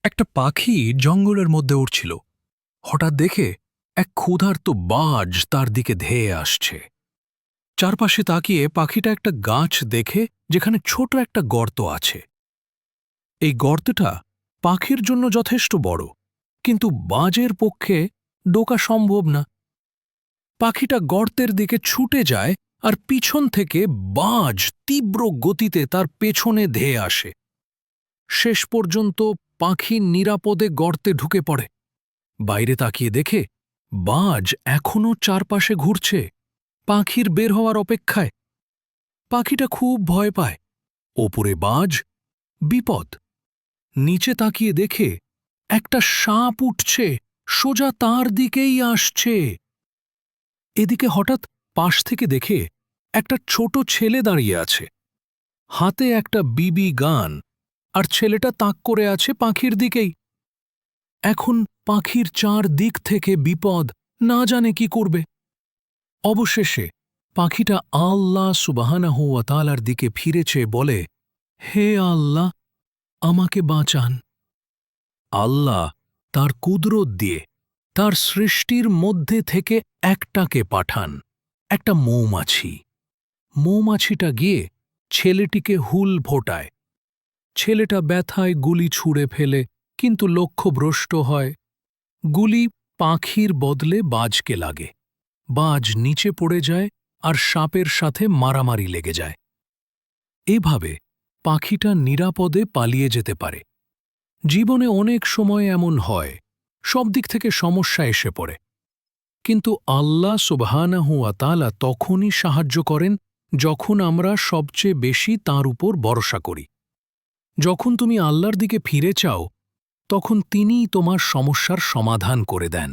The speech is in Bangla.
একটা পাখি জঙ্গলের মধ্যে উড়ছিল। হঠাৎ দেখে এক ক্ষুধার্ত বাজ তার দিকে ধেয়ে আসছে। চারপাশে তাকিয়ে পাখিটা একটা গাছ দেখে যেখানে ছোট একটা গর্ত আছে। এই গর্তটা পাখির জন্য যথেষ্ট বড়, কিন্তু বাজের পক্ষে ঢোকা সম্ভব না। পাখিটা গর্তের দিকে ছুটে যায় আর পিছন থেকে বাজ তীব্র গতিতে তার পেছনে ধেয়ে আসে। শেষ পর্যন্ত পাখি নিরাপদে গর্তে ঢুকে পড়ে। বাইরে তাকিয়ে দেখে বাজ এখনও চারপাশে ঘুরছে, পাখির বের হওয়ার অপেক্ষায়। পাখিটা খুব ভয় পায়। ওপরে বাজ, বিপদ। নিচে তাকিয়ে দেখে একটা সাপ উঠছে, সোজা তার দিকেই আসছে। এদিকে হঠাৎ পাশ থেকে দেখে একটা ছোট ছেলে দাঁড়িয়ে আছে, হাতে একটা বিবি গান, আর ছেলেটা তাক করে আছে পাখির দিকেই। এখন পাখির চার দিক থেকে বিপদ, না জানে কি করবে। অবশেষে পাখিটা আল্লাহ সুবহানাহু ওয়া তাআলার দিকে ফিরেছে, বলে, হে আল্লাহ, আমাকে বাঁচান। আল্লাহ তার কুদরত দিয়ে তার সৃষ্টির মধ্যে থেকে একটাকে পাঠান, একটা মৌমাছি। মৌমাছিটা গিয়ে ছেলেটিকে হুল ফোটায়। ছেলেটা ব্যথায় গুলি ছুঁড়ে ফেলে, কিন্তু লক্ষ্যভ্রষ্ট হয়। গুলি পাখির বদলে বাজকে লাগে। বাজ নিচে পড়ে যায় আর সাপের সাথে মারামারি লেগে যায়। এভাবে পাখিটা নিরাপদে পালিয়ে যেতে পারে। জীবনে অনেক সময় এমন হয়, সব দিক থেকে সমস্যা এসে পড়ে, কিন্তু আল্লাহ সুবহানাহু ওয়া তাআলা তখনই সাহায্য করেন যখন আমরা সবচেয়ে বেশি তাঁর উপর ভরসা করি। যখন তুমি আল্লাহর দিকে ফিরে চাও, তখন তিনিই তোমার সমস্যার সমাধান করে দেন।